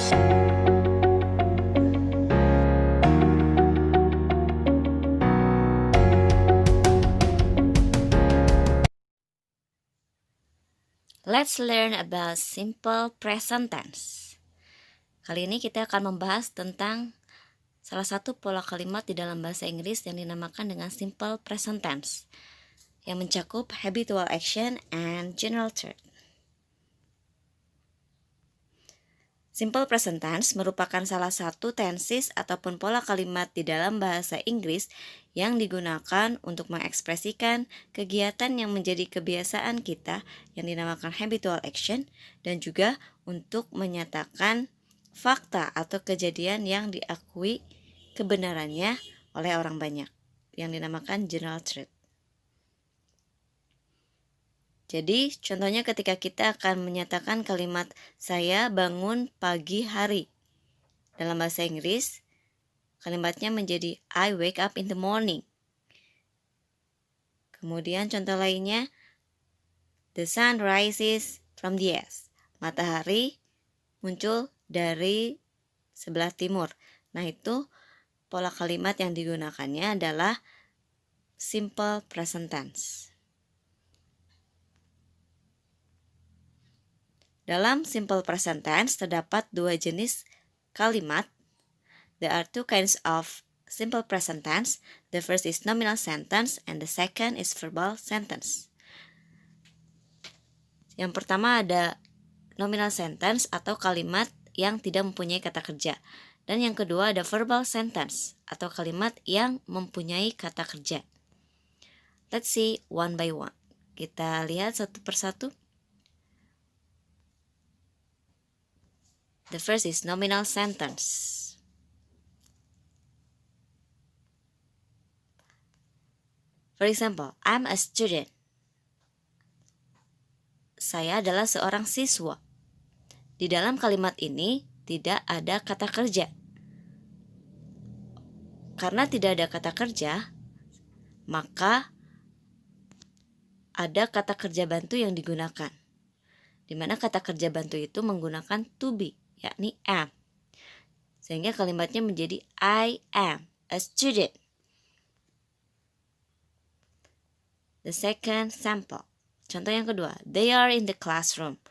Let's learn about simple present tense. Kali ini kita akan membahas tentang salah satu pola kalimat di dalam bahasa Inggris yang dinamakan dengan simple present tense, yang mencakup habitual action and general threat. Simple present tense merupakan salah satu tenses ataupun pola kalimat di dalam bahasa Inggris yang digunakan untuk mengekspresikan kegiatan yang menjadi kebiasaan kita yang dinamakan habitual action dan juga untuk menyatakan fakta atau kejadian yang diakui kebenarannya oleh orang banyak yang dinamakan general truth. Jadi, contohnya ketika kita akan menyatakan kalimat saya bangun pagi hari. Dalam bahasa Inggris, kalimatnya menjadi I wake up in the morning. Kemudian contoh lainnya, the sun rises from the east. Matahari muncul dari sebelah timur. Nah, itu pola kalimat yang digunakannya adalah simple present tense. Dalam simple present tense terdapat dua jenis kalimat. There are two kinds of simple present tense. The first is nominal sentence and the second is verbal sentence. Yang pertama ada nominal sentence atau kalimat yang tidak mempunyai kata kerja. Dan yang kedua ada verbal sentence atau kalimat yang mempunyai kata kerja. Let's see one by one. Kita lihat satu persatu. The first is nominal sentence. For example, I'm a student. Saya adalah seorang siswa. Di dalam kalimat ini tidak ada kata kerja. Karena tidak ada kata kerja, maka ada kata kerja bantu yang digunakan. Di mana kata kerja bantu itu menggunakan to be, yakni am. Sehingga kalimatnya menjadi I am a student. The second sample. Contoh yang kedua, they are in the classroom.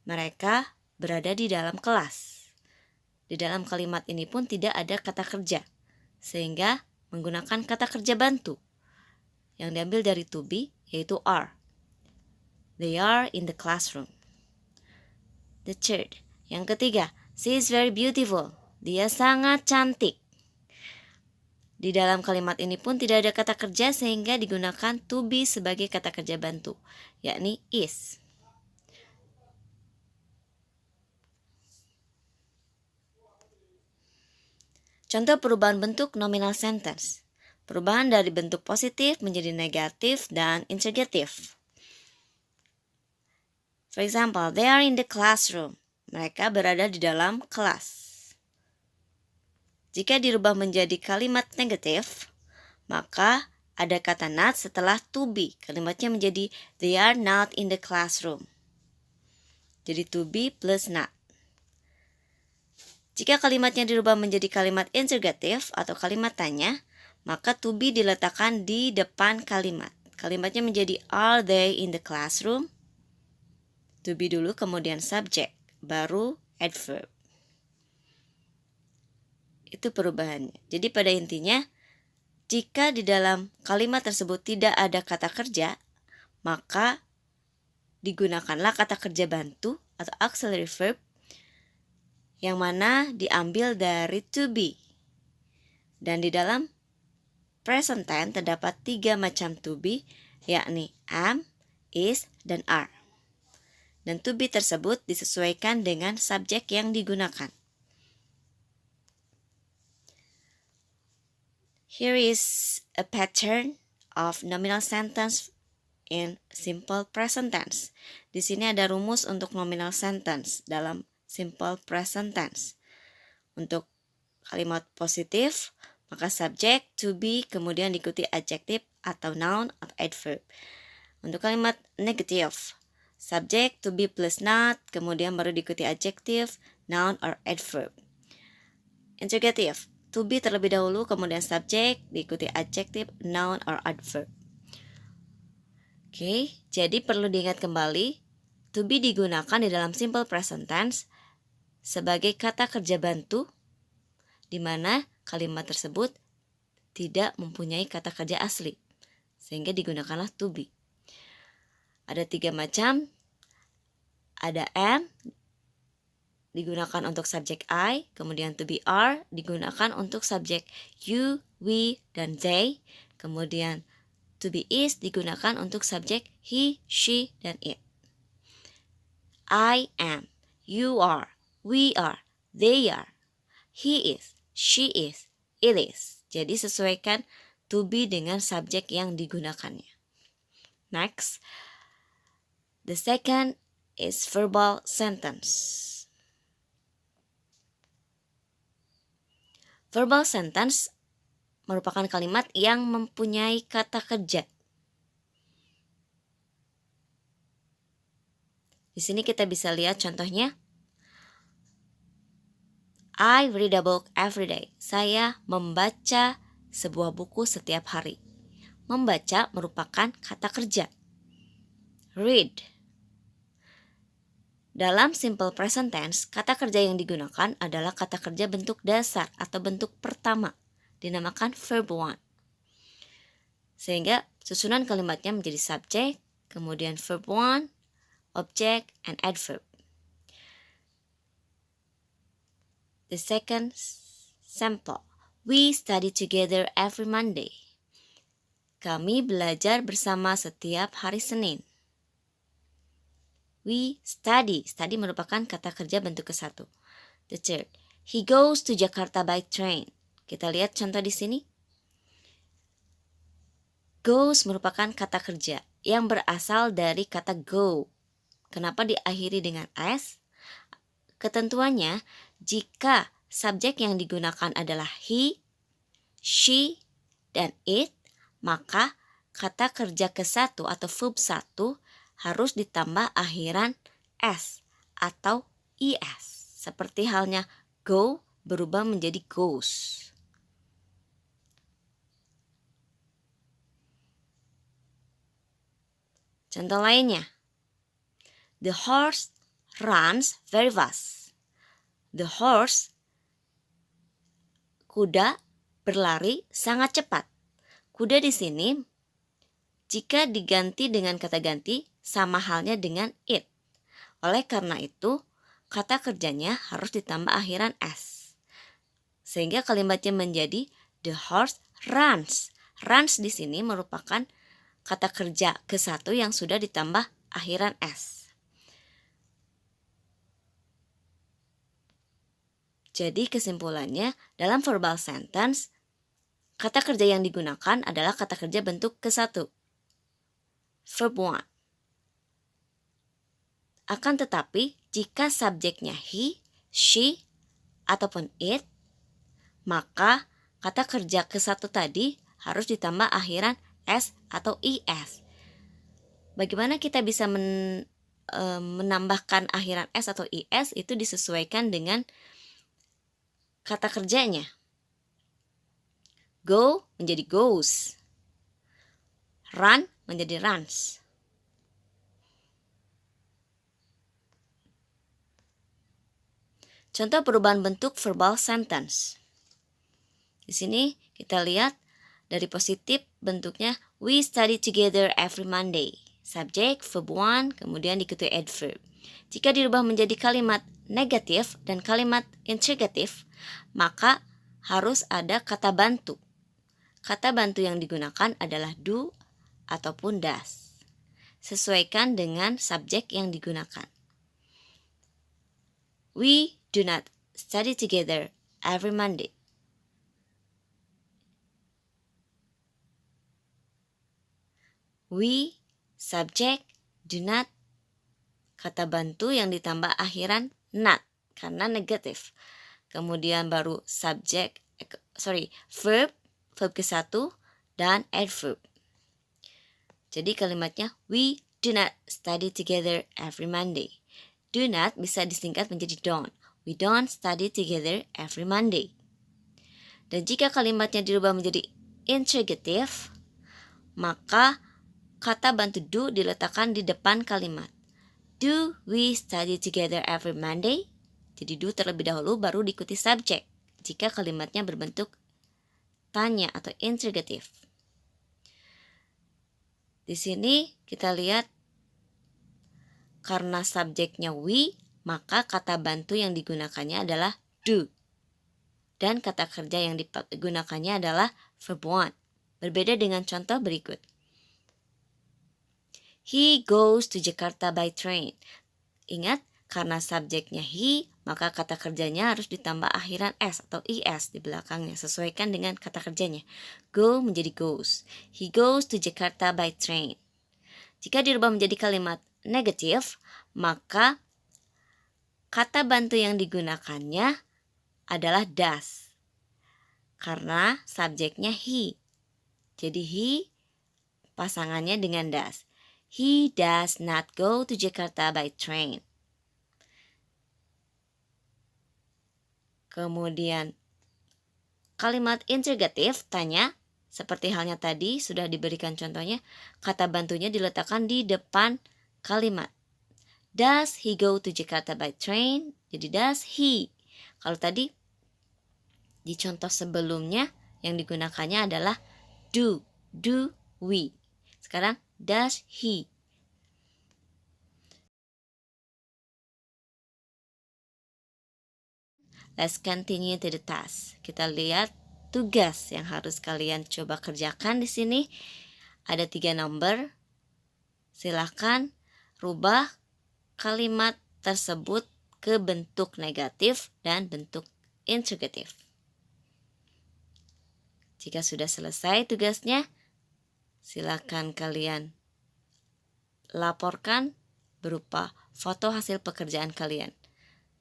Mereka berada di dalam kelas. Di dalam kalimat ini pun tidak ada kata kerja, sehingga menggunakan kata kerja bantu yang diambil dari to be, yaitu are. They are in the classroom. The third, yang ketiga, she is very beautiful. Dia sangat cantik. Di dalam kalimat ini pun tidak ada kata kerja sehingga digunakan to be sebagai kata kerja bantu, yakni is. Contoh perubahan bentuk nominal sentence. Perubahan dari bentuk positif menjadi negatif dan interrogative. For example, they are in the classroom. Mereka berada di dalam kelas. Jika dirubah menjadi kalimat negatif, maka ada kata not setelah to be. Kalimatnya menjadi they are not in the classroom. Jadi to be plus not. Jika kalimatnya dirubah menjadi kalimat interrogative atau kalimat tanya, maka to be diletakkan di depan kalimat. Kalimatnya menjadi are they in the classroom? To be dulu, kemudian subject, baru adverb. Itu perubahannya. Jadi pada intinya, jika di dalam kalimat tersebut tidak ada kata kerja, maka digunakanlah kata kerja bantu atau auxiliary verb yang mana diambil dari to be. Dan di dalam present tense terdapat 3 macam to be, yakni am, is, dan are. Dan to be tersebut disesuaikan dengan subjek yang digunakan. Here is a pattern of nominal sentence in simple present tense. Di sini ada rumus untuk nominal sentence dalam simple present tense. Untuk kalimat positif, maka subject to be kemudian diikuti adjective atau noun atau adverb. Untuk kalimat negatif, subject to be plus not, kemudian baru diikuti adjective, noun, or adverb. Interrogative, to be terlebih dahulu, kemudian subject, diikuti adjective, noun, or adverb. Oke, jadi perlu diingat kembali, to be digunakan di dalam simple present tense sebagai kata kerja bantu, di mana kalimat tersebut tidak mempunyai kata kerja asli, sehingga digunakanlah to be. Ada 3 macam. Ada am, digunakan untuk subjek I, kemudian to be are, digunakan untuk subjek you, we, dan they, kemudian to be is digunakan untuk subjek he, she, dan it. I am, you are, we are, they are, he is, she is, it is. Jadi sesuaikan to be dengan subjek yang digunakannya. Next, the second is verbal sentence. Verbal sentence merupakan kalimat yang mempunyai kata kerja. Di sini kita bisa lihat contohnya. I read a book every day. Saya membaca sebuah buku setiap hari. Membaca merupakan kata kerja. Read. Dalam simple present tense, kata kerja yang digunakan adalah kata kerja bentuk dasar atau bentuk pertama, dinamakan verb one. Sehingga susunan kalimatnya menjadi subject, kemudian verb one, object, and adverb. The second sample, we study together every Monday. Kami belajar bersama setiap hari Senin. We study. Study merupakan kata kerja bentuk ke-1. The third, he goes to Jakarta by train. Kita lihat contoh di sini. Goes merupakan kata kerja yang berasal dari kata go. Kenapa diakhiri dengan s? Ketentuannya, jika subjek yang digunakan adalah he, she, dan it, maka kata kerja ke-1 atau verb 1 harus ditambah akhiran s atau es. Seperti halnya go berubah menjadi goes. Contoh lainnya. The horse runs very fast. The horse, kuda, berlari sangat cepat. Kuda di sini jika diganti dengan kata ganti sama halnya dengan it. Oleh karena itu, kata kerjanya harus ditambah akhiran s. Sehingga kalimatnya menjadi the horse runs. Runs di sini merupakan kata kerja ke-1 yang sudah ditambah akhiran s. Jadi kesimpulannya, dalam verbal sentence, kata kerja yang digunakan adalah kata kerja bentuk ke-1. Verb one. Akan tetapi, jika subjeknya he, she, ataupun it, maka kata kerja ke-1 tadi harus ditambah akhiran s atau es. Bagaimana kita bisa menambahkan akhiran s atau es? Itu disesuaikan dengan kata kerjanya. Go menjadi goes. Run menjadi runs. Contoh perubahan bentuk verbal sentence. Di sini kita lihat dari positif bentuknya we study together every Monday. Subject, verb one, kemudian diikuti adverb. Jika dirubah menjadi kalimat negatif dan kalimat interrogatif, maka harus ada kata bantu. Kata bantu yang digunakan adalah do ataupun does. Sesuaikan dengan subjek yang digunakan. We do not study together every Monday. We, subject, do not, kata bantu yang ditambah akhiran not karena negatif. Kemudian baru verb ke-1 dan adverb. Jadi kalimatnya we do not study together every Monday. Do not bisa disingkat menjadi don't. We don't study together every Monday. Dan jika kalimatnya dirubah menjadi interrogative, maka kata bantu do diletakkan di depan kalimat. Do we study together every Monday? Jadi do terlebih dahulu baru diikuti subjek jika kalimatnya berbentuk tanya atau interrogative. Di sini kita lihat karena subjeknya we, maka kata bantu yang digunakannya adalah do. Dan kata kerja yang digunakannya adalah verb want. Berbeda dengan contoh berikut. He goes to Jakarta by train. Ingat, karena subjeknya he, maka kata kerjanya harus ditambah akhiran s atau es di belakangnya. Sesuaikan dengan kata kerjanya. Go menjadi goes. He goes to Jakarta by train. Jika dirubah menjadi kalimat negatif, maka kata bantu yang digunakannya adalah does. Karena subjeknya he. Jadi he pasangannya dengan does. He does not go to Jakarta by train. Kemudian kalimat interrogative tanya, seperti halnya tadi sudah diberikan contohnya, kata bantunya diletakkan di depan kalimat. Does he go to Jakarta by train? Jadi does he. Kalau tadi di contoh sebelumnya yang digunakannya adalah do we. Sekarang does he. Let's continue to the task. Kita lihat tugas yang harus kalian coba kerjakan di sini. Ada 3 nomor. Silakan rubah kalimat tersebut ke bentuk negatif dan bentuk interrogatif. Jika sudah selesai tugasnya, silakan kalian laporkan berupa foto hasil pekerjaan kalian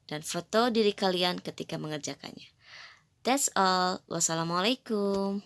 dan foto diri kalian ketika mengerjakannya. That's all. Wassalamualaikum.